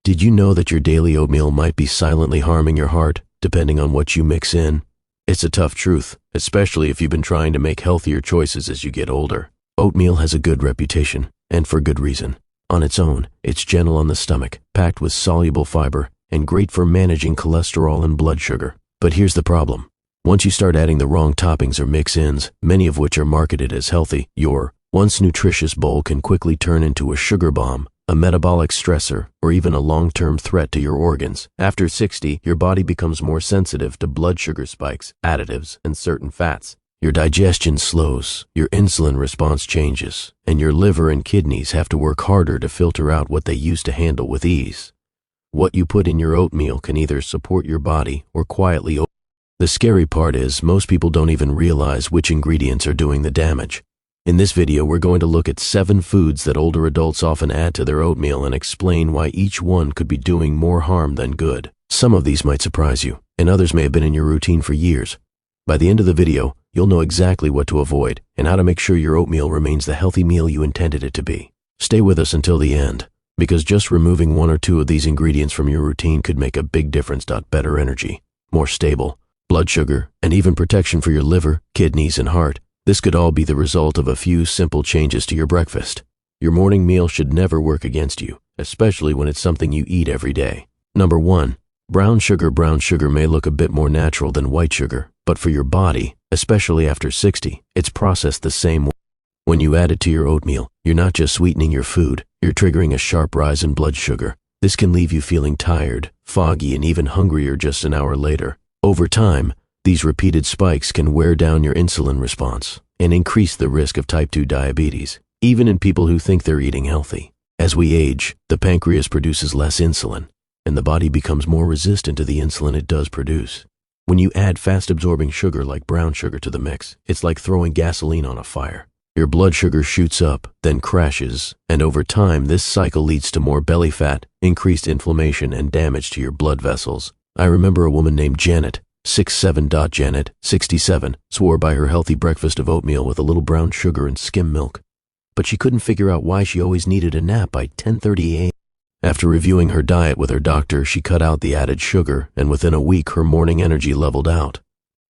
Did you know that your daily oatmeal might be silently harming your heart, depending on what you mix in? It's a tough truth, especially if you've been trying to make healthier choices as you get older. Oatmeal has a good reputation, and for good reason. On its own, it's gentle on the stomach, packed with soluble fiber, and great for managing cholesterol and blood sugar. But here's the problem. Once you start adding the wrong toppings or mix-ins, many of which are marketed as healthy, your once nutritious bowl can quickly turn into a sugar bomb, a metabolic stressor, or even a long-term threat to your organs. After 60, your body becomes more sensitive to blood sugar spikes, additives, and certain fats. Your digestion slows, your insulin response changes, and your liver and kidneys have to work harder to filter out what they used to handle with ease. What you put in your oatmeal can either support your body or quietly overwhelm. The scary part is most people don't even realize which ingredients are doing the damage. In this video, we're going to look at 7 foods that older adults often add to their oatmeal and explain why each one could be doing more harm than good. Some of these might surprise you, and others may have been in your routine for years. By the end of the video, you'll know exactly what to avoid and how to make sure your oatmeal remains the healthy meal you intended it to be. Stay with us until the end, because just removing 1 or 2 of these ingredients from your routine could make a big difference. Better energy, more stable blood sugar, and even protection for your liver, kidneys, and heart. This could all be the result of a few simple changes to your breakfast. Your morning meal should never work against you, especially when it's something you eat every day. Number 1. Brown sugar. Brown sugar may look a bit more natural than white sugar, but for your body, especially after 60, it's processed the same way. When you add it to your oatmeal, you're not just sweetening your food, you're triggering a sharp rise in blood sugar. This can leave you feeling tired, foggy, and even hungrier just an hour later. Over time, these repeated spikes can wear down your insulin response and increase the risk of type 2 diabetes, even in people who think they're eating healthy. As we age, the pancreas produces less insulin, and the body becomes more resistant to the insulin it does produce. When you add fast-absorbing sugar like brown sugar to the mix, it's like throwing gasoline on a fire. Your blood sugar shoots up, then crashes, and over time, this cycle leads to more belly fat, increased inflammation, and damage to your blood vessels. I remember a woman named Janet, 6'7". Janet, 67, swore by her healthy breakfast of oatmeal with a little brown sugar and skim milk. But she couldn't figure out why she always needed a nap by 10:30 a.m. After reviewing her diet with her doctor, she cut out the added sugar, and within a week her morning energy leveled out.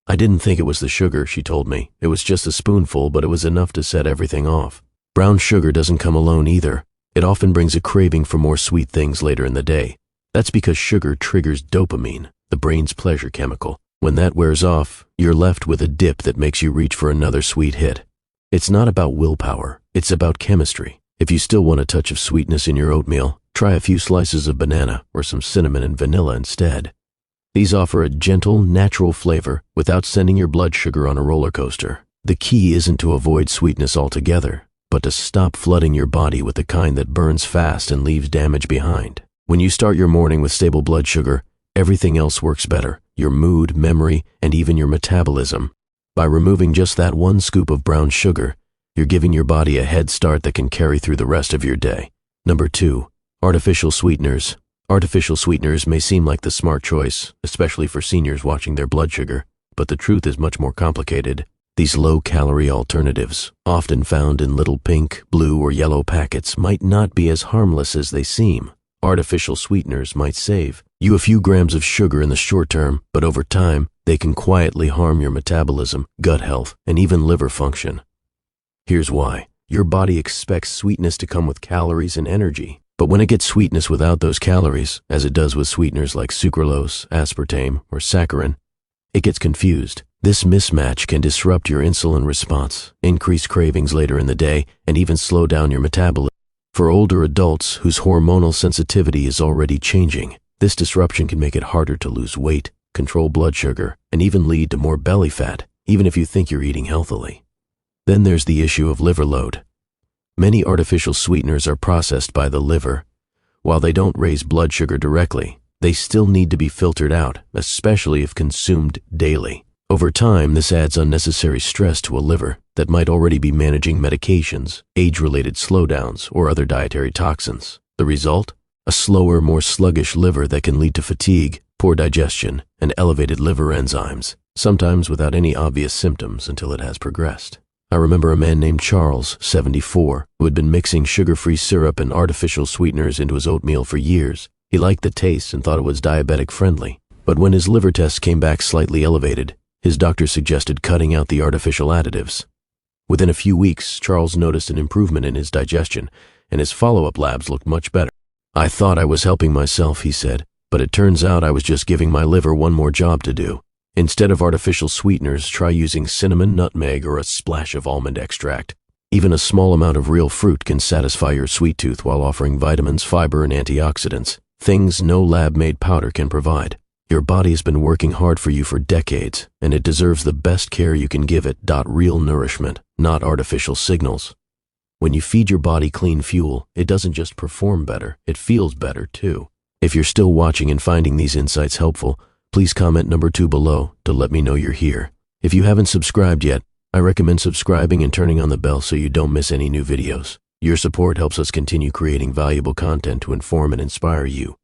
I didn't think it was the sugar, she told me. It was just a spoonful, but it was enough to set everything off. Brown sugar doesn't come alone either. It often brings a craving for more sweet things later in the day. That's because sugar triggers dopamine, the brain's pleasure chemical. When that wears off, you're left with a dip that makes you reach for another sweet hit. It's not about willpower, it's about chemistry. If you still want a touch of sweetness in your oatmeal, try a few slices of banana or some cinnamon and vanilla instead. These offer a gentle, natural flavor without sending your blood sugar on a roller coaster. The key isn't to avoid sweetness altogether, but to stop flooding your body with the kind that burns fast and leaves damage behind. When you start your morning with stable blood sugar, everything else works better. Your mood, memory, and even your metabolism. By removing just that 1 scoop of brown sugar, you're giving your body a head start that can carry through the rest of your day. Number 2. Artificial sweeteners. Artificial sweeteners may seem like the smart choice, especially for seniors watching their blood sugar, but the truth is much more complicated. These low-calorie alternatives, often found in little pink, blue, or yellow packets, might not be as harmless as they seem. Artificial sweeteners might save you a few grams of sugar in the short term, but over time, they can quietly harm your metabolism, gut health, and even liver function. Here's why. Your body expects sweetness to come with calories and energy, but when it gets sweetness without those calories, as it does with sweeteners like sucralose, aspartame, or saccharin, it gets confused. This mismatch can disrupt your insulin response, increase cravings later in the day, and even slow down your metabolism. For older adults whose hormonal sensitivity is already changing, this disruption can make it harder to lose weight, control blood sugar, and even lead to more belly fat, even if you think you're eating healthily. Then there's the issue of liver load. Many artificial sweeteners are processed by the liver. While they don't raise blood sugar directly, they still need to be filtered out, especially if consumed daily. Over time, this adds unnecessary stress to a liver that might already be managing medications, age-related slowdowns, or other dietary toxins. The result? A slower, more sluggish liver that can lead to fatigue, poor digestion, and elevated liver enzymes, sometimes without any obvious symptoms until it has progressed. I remember a man named Charles, 74, who had been mixing sugar-free syrup and artificial sweeteners into his oatmeal for years. He liked the taste and thought it was diabetic friendly. But when his liver tests came back slightly elevated, his doctor suggested cutting out the artificial additives. Within a few weeks, Charles noticed an improvement in his digestion, and his follow-up labs looked much better. "I thought I was helping myself," he said, "but it turns out I was just giving my liver one more job to do. Instead of artificial sweeteners, try using cinnamon, nutmeg, or a splash of almond extract. Even a small amount of real fruit can satisfy your sweet tooth while offering vitamins, fiber, and antioxidants, things no lab-made powder can provide. Your body has been working hard for you for decades, and it deserves the best care you can give it. Real nourishment, not artificial signals. When you feed your body clean fuel, it doesn't just perform better, it feels better too." If you're still watching and finding these insights helpful, please comment number 2 below to let me know you're here. If you haven't subscribed yet, I recommend subscribing and turning on the bell so you don't miss any new videos. Your support helps us continue creating valuable content to inform and inspire you.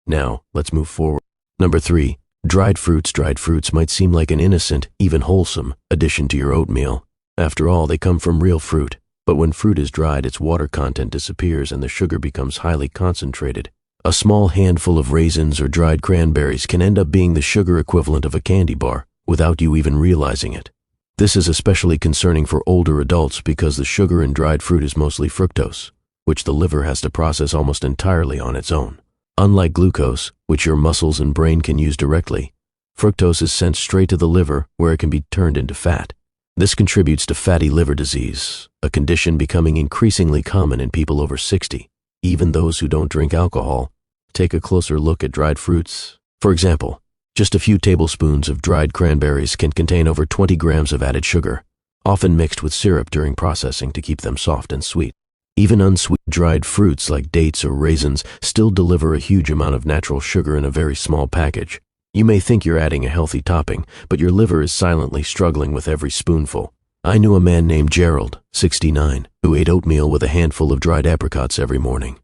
Now, let's move forward. Number 3, dried fruits. Dried fruits might seem like an innocent, even wholesome, addition to your oatmeal. After all, they come from real fruit. But when fruit is dried, its water content disappears and the sugar becomes highly concentrated. A small handful of raisins or dried cranberries can end up being the sugar equivalent of a candy bar without you even realizing it. This is especially concerning for older adults because the sugar in dried fruit is mostly fructose, which the liver has to process almost entirely on its own. Unlike glucose, which your muscles and brain can use directly, fructose is sent straight to the liver where it can be turned into fat. This contributes to fatty liver disease, a condition becoming increasingly common in people over 60, even those who don't drink alcohol. Take a closer look at dried fruits. For example, just a few tablespoons of dried cranberries can contain over 20 grams of added sugar, often mixed with syrup during processing to keep them soft and sweet. Even unsweet dried fruits like dates or raisins still deliver a huge amount of natural sugar in a very small package. You may think you're adding a healthy topping, but your liver is silently struggling with every spoonful. I knew a man named Gerald, 69, who ate oatmeal with a handful of dried apricots every morning.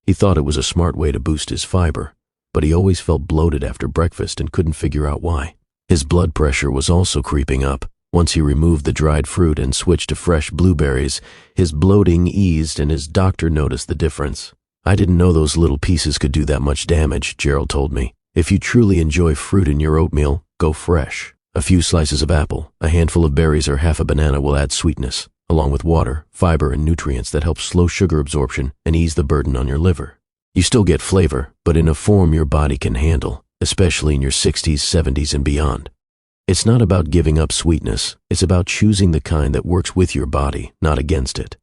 He thought it was a smart way to boost his fiber, but he always felt bloated after breakfast and couldn't figure out why. His blood pressure was also creeping up. Once he removed the dried fruit and switched to fresh blueberries, his bloating eased and his doctor noticed the difference. "I didn't know those little pieces could do that much damage," Gerald told me. "If you truly enjoy fruit in your oatmeal, go fresh. A few slices of apple, a handful of berries, or half a banana will add sweetness, along with water, fiber, and nutrients that help slow sugar absorption and ease the burden on your liver. You still get flavor, but in a form your body can handle, especially in your 60s, 70s, and beyond. It's not about giving up sweetness, it's about choosing the kind that works with your body, not against it.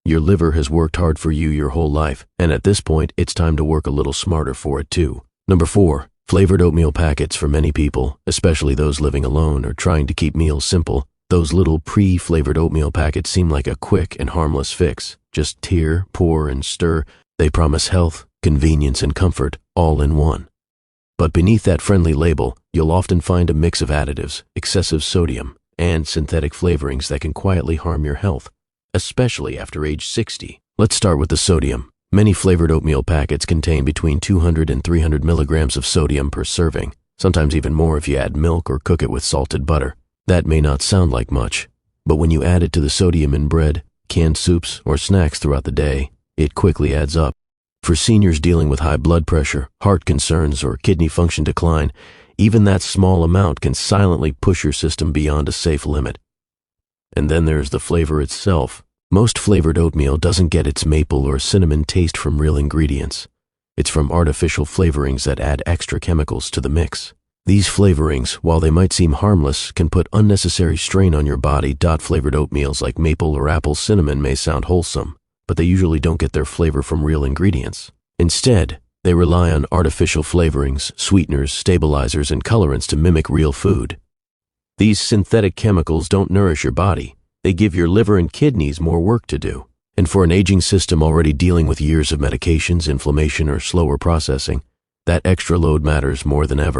Your liver has worked hard for you your whole life, and at this point, it's time to work a little smarter for it too." Number 4, flavored oatmeal packets. For many people, especially those living alone or trying to keep meals simple, those little pre-flavored oatmeal packets seem like a quick and harmless fix. Just tear, pour, and stir. They promise health, convenience, and comfort all in one. But beneath that friendly label, you'll often find a mix of additives, excessive sodium, and synthetic flavorings that can quietly harm your health, especially after age 60. Let's start with the sodium. Many flavored oatmeal packets contain between 200 and 300 milligrams of sodium per serving, sometimes even more if you add milk or cook it with salted butter. That may not sound like much, but when you add it to the sodium in bread, canned soups, or snacks throughout the day, it quickly adds up. For seniors dealing with high blood pressure, heart concerns, or kidney function decline, even that small amount can silently push your system beyond a safe limit. And then there's the flavor itself. Most flavored oatmeal doesn't get its maple or cinnamon taste from real ingredients. It's from artificial flavorings that add extra chemicals to the mix. These flavorings, while they might seem harmless, can put unnecessary strain on your body. Flavored oatmeals like maple or apple cinnamon may sound wholesome, but they usually don't get their flavor from real ingredients. Instead, they rely on artificial flavorings, sweeteners, stabilizers, and colorants to mimic real food. These synthetic chemicals don't nourish your body. They give your liver and kidneys more work to do. And for an aging system already dealing with years of medications, inflammation, or slower processing, that extra load matters more than ever.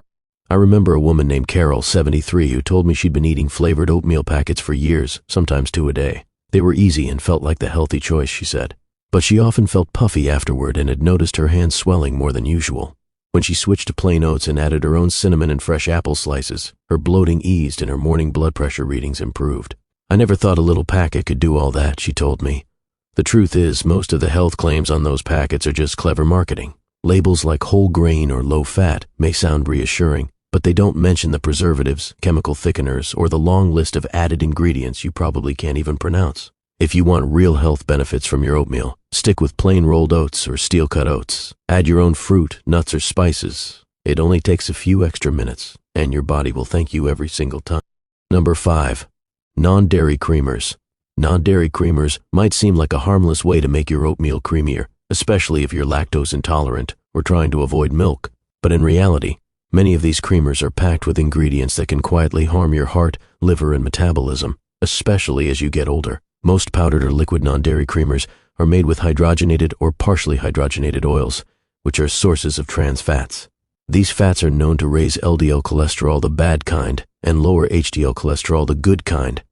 I remember a woman named Carol, 73, who told me she'd been eating flavored oatmeal packets for years, sometimes 2 a day. They were easy and felt like the healthy choice, she said. But she often felt puffy afterward and had noticed her hands swelling more than usual. When she switched to plain oats and added her own cinnamon and fresh apple slices, her bloating eased and her morning blood pressure readings improved. "I never thought a little packet could do all that," she told me. "The truth is, most of the health claims on those packets are just clever marketing. Labels like whole grain or low fat may sound reassuring, but they don't mention the preservatives, chemical thickeners, or the long list of added ingredients you probably can't even pronounce. If you want real health benefits from your oatmeal, stick with plain rolled oats or steel-cut oats. Add your own fruit, nuts, or spices. It only takes a few extra minutes, and your body will thank you every single time. Number 5. Non-dairy creamers. Non-dairy creamers might seem like a harmless way to make your oatmeal creamier, especially if you're lactose intolerant or trying to avoid milk. But in reality, many of these creamers are packed with ingredients that can quietly harm your heart, liver, and metabolism, especially as you get older. Most powdered or liquid non-dairy creamers are made with hydrogenated or partially hydrogenated oils, which are sources of trans fats. These fats are known to raise LDL cholesterol, the bad kind, and lower HDL cholesterol, the good kind.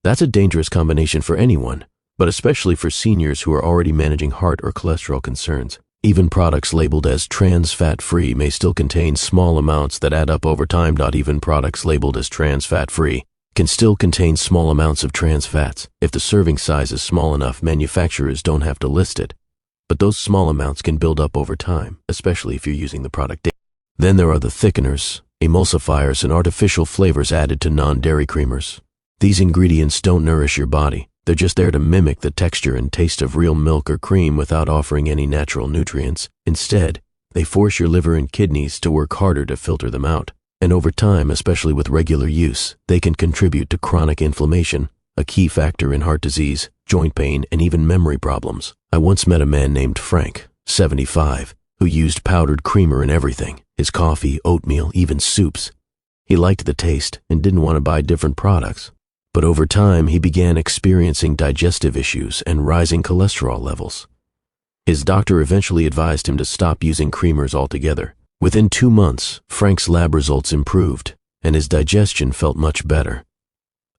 That's a dangerous combination for anyone, but especially for seniors who are already managing heart or cholesterol concerns. Even products labeled as trans fat-free may still contain small amounts that add up over time. Even products labeled as trans fat-free can still contain small amounts of trans fats. If the serving size is small enough, manufacturers don't have to list it. But those small amounts can build up over time, especially if you're using the product daily. Then there are the thickeners, emulsifiers, and artificial flavors added to non-dairy creamers. These ingredients don't nourish your body. They're just there to mimic the texture and taste of real milk or cream without offering any natural nutrients. Instead, they force your liver and kidneys to work harder to filter them out. And over time, especially with regular use, they can contribute to chronic inflammation, a key factor in heart disease, joint pain, and even memory problems. I once met a man named Frank, 75, who used powdered creamer in everything, his coffee, oatmeal, even soups. He liked the taste and didn't want to buy different products. But over time, he began experiencing digestive issues and rising cholesterol levels. His doctor eventually advised him to stop using creamers altogether. Within 2 months, Frank's lab results improved, and his digestion felt much better.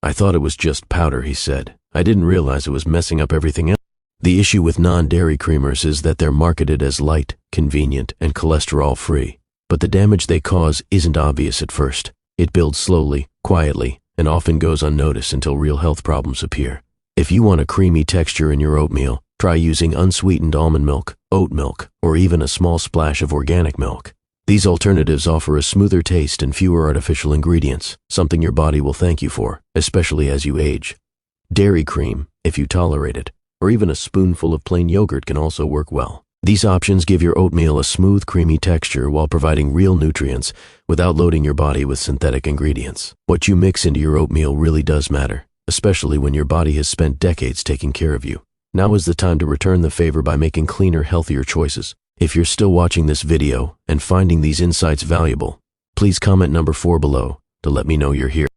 "I thought it was just powder," he said. "I didn't realize it was messing up everything else." The issue with non-dairy creamers is that they're marketed as light, convenient, and cholesterol-free. But the damage they cause isn't obvious at first. It builds slowly, quietly, and often goes unnoticed until real health problems appear. If you want a creamy texture in your oatmeal, try using unsweetened almond milk, oat milk, or even a small splash of organic milk. These alternatives offer a smoother taste and fewer artificial ingredients, something your body will thank you for, especially as you age. Dairy cream, if you tolerate it, or even a spoonful of plain yogurt can also work well. These options give your oatmeal a smooth, creamy texture while providing real nutrients without loading your body with synthetic ingredients. What you mix into your oatmeal really does matter, especially when your body has spent decades taking care of you. Now is the time to return the favor by making cleaner, healthier choices. If you're still watching this video and finding these insights valuable, please comment number 4 below to let me know you're here.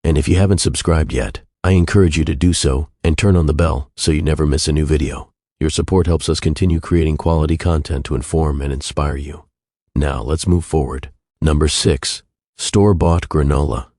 And if you haven't subscribed yet, I encourage you to do so and turn on the bell so you never miss a new video. Your support helps us continue creating quality content to inform and inspire you. Now let's move forward. Number 6. Store-bought granola.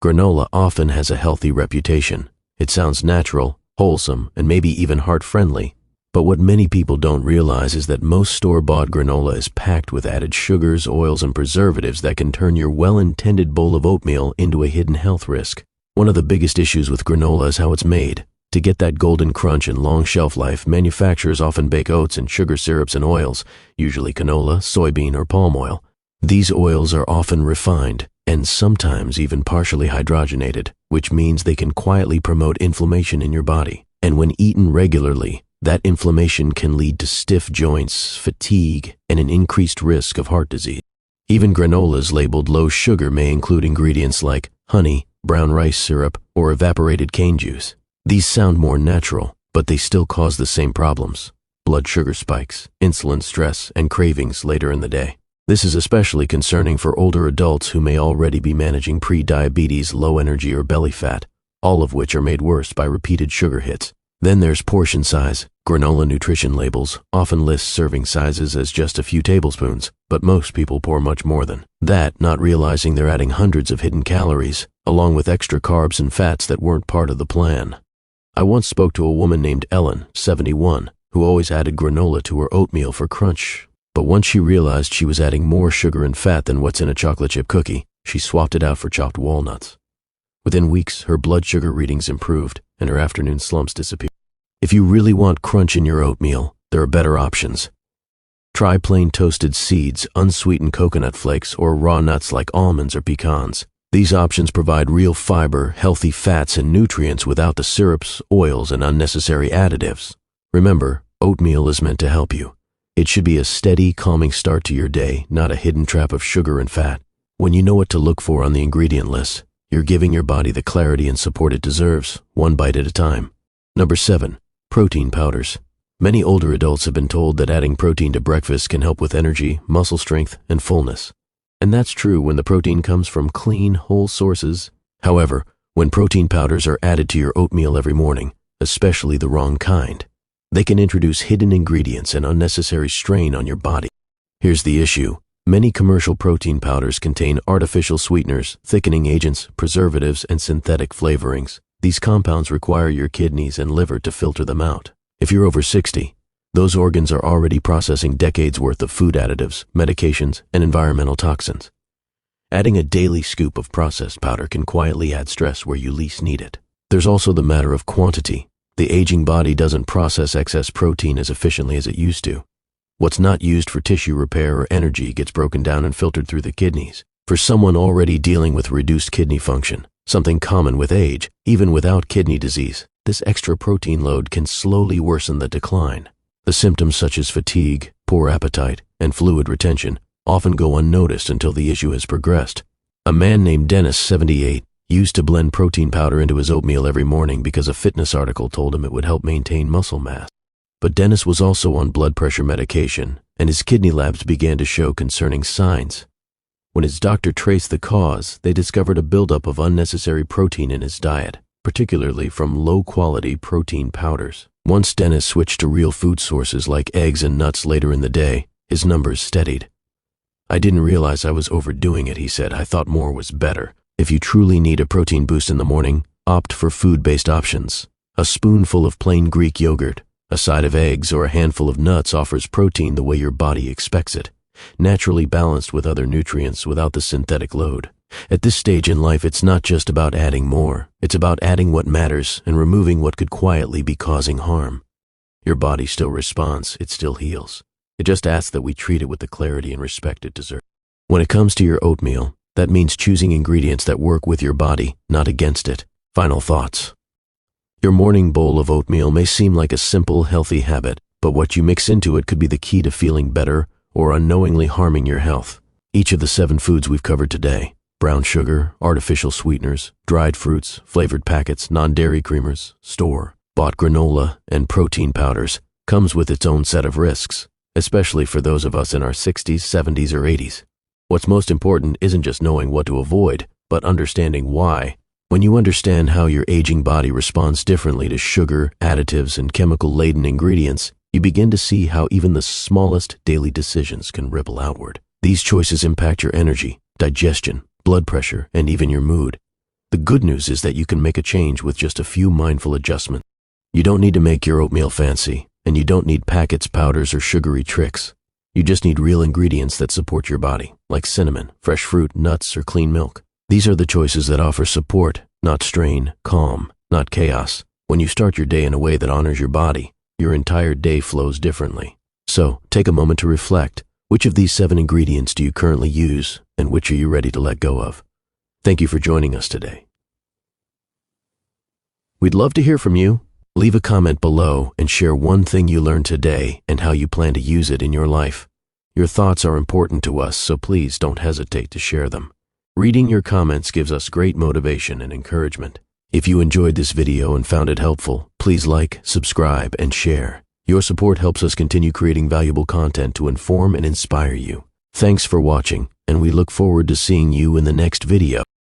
Granola often has a healthy reputation. It sounds natural, wholesome, and maybe even heart-friendly. But what many people don't realize is that most store-bought granola is packed with added sugars, oils, and preservatives that can turn your well-intended bowl of oatmeal into a hidden health risk. One of the biggest issues with granola is how it's made. To get that golden crunch and long shelf life, manufacturers often bake oats in sugar syrups and oils, usually canola, soybean, or palm oil. These oils are often refined and sometimes even partially hydrogenated, which means they can quietly promote inflammation in your body. And when eaten regularly, that inflammation can lead to stiff joints, fatigue, and an increased risk of heart disease. Even granolas labeled low sugar may include ingredients like honey, brown rice syrup, or evaporated cane juice. These sound more natural, but they still cause the same problems: blood sugar spikes, insulin stress, and cravings later in the day. This is especially concerning for older adults who may already be managing pre-diabetes, low energy, or belly fat, all of which are made worse by repeated sugar hits. Then there's portion size. Granola nutrition labels often list serving sizes as just a few tablespoons, but most people pour much more than that, not realizing they're adding hundreds of hidden calories, along with extra carbs and fats that weren't part of the plan. I once spoke to a woman named Ellen, 71, who always added granola to her oatmeal for crunch. But once she realized she was adding more sugar and fat than what's in a chocolate chip cookie, she swapped it out for chopped walnuts. Within weeks, her blood sugar readings improved and her afternoon slumps disappeared. If you really want crunch in your oatmeal, there are better options. Try plain toasted seeds, unsweetened coconut flakes, or raw nuts like almonds or pecans. These options provide real fiber, healthy fats, and nutrients without the syrups, oils, and unnecessary additives. Remember, oatmeal is meant to help you. It should be a steady, calming start to your day, not a hidden trap of sugar and fat. When you know what to look for on the ingredient list, you're giving your body the clarity and support it deserves, one bite at a time. Number 7. Protein powders. Many older adults have been told that adding protein to breakfast can help with energy, muscle strength, and fullness. And that's true when the protein comes from clean, whole sources. However, when protein powders are added to your oatmeal every morning, especially the wrong kind, they can introduce hidden ingredients and unnecessary strain on your body. Here's the issue. Many commercial protein powders contain artificial sweeteners, thickening agents, preservatives, and synthetic flavorings. These compounds require your kidneys and liver to filter them out. If you're over 60, those organs are already processing decades worth of food additives, medications, and environmental toxins. Adding a daily scoop of processed powder can quietly add stress where you least need it. There's also the matter of quantity. The aging body doesn't process excess protein as efficiently as it used to. What's not used for tissue repair or energy gets broken down and filtered through the kidneys. For someone already dealing with reduced kidney function, something common with age, even without kidney disease, this extra protein load can slowly worsen the decline. The symptoms such as fatigue, poor appetite, and fluid retention often go unnoticed until the issue has progressed. A man named Dennis, 78, used to blend protein powder into his oatmeal every morning because a fitness article told him it would help maintain muscle mass. But Dennis was also on blood pressure medication, and his kidney labs began to show concerning signs. When his doctor traced the cause, they discovered a buildup of unnecessary protein in his diet, particularly from low-quality protein powders. Once Dennis switched to real food sources like eggs and nuts later in the day, his numbers steadied. "I didn't realize I was overdoing it," he said. "I thought more was better." If you truly need a protein boost in the morning, opt for food-based options. A spoonful of plain Greek yogurt, a side of eggs, or a handful of nuts offers protein the way your body expects it, naturally balanced with other nutrients without the synthetic load. At this stage in life, it's not just about adding more. It's about adding what matters and removing what could quietly be causing harm. Your body still responds. It still heals. It just asks that we treat it with the clarity and respect it deserves. When it comes to your oatmeal, that means choosing ingredients that work with your body, not against it. Final thoughts. Your morning bowl of oatmeal may seem like a simple, healthy habit, but what you mix into it could be the key to feeling better or unknowingly harming your health. Each of the 7 foods we've covered today, brown sugar, artificial sweeteners, dried fruits, flavored packets, non-dairy creamers, store-bought granola, and protein powders, comes with its own set of risks, especially for those of us in our 60s, 70s, or 80s. What's most important isn't just knowing what to avoid, but understanding why. When you understand how your aging body responds differently to sugar, additives, and chemical-laden ingredients, you begin to see how even the smallest daily decisions can ripple outward. These choices impact your energy, digestion, blood pressure, and even your mood. The good news is that you can make a change with just a few mindful adjustments. You don't need to make your oatmeal fancy, and you don't need packets, powders, or sugary tricks. You just need real ingredients that support your body, like cinnamon, fresh fruit, nuts, or clean milk. These are the choices that offer support, not strain, calm, not chaos. When you start your day in a way that honors your body, your entire day flows differently. So, take a moment to reflect. Which of these 7 ingredients do you currently use, and which are you ready to let go of? Thank you for joining us today. We'd love to hear from you. Leave a comment below and share one thing you learned today and how you plan to use it in your life. Your thoughts are important to us, so please don't hesitate to share them. Reading your comments gives us great motivation and encouragement. If you enjoyed this video and found it helpful, please like, subscribe, and share. Your support helps us continue creating valuable content to inform and inspire you. Thanks for watching, and we look forward to seeing you in the next video.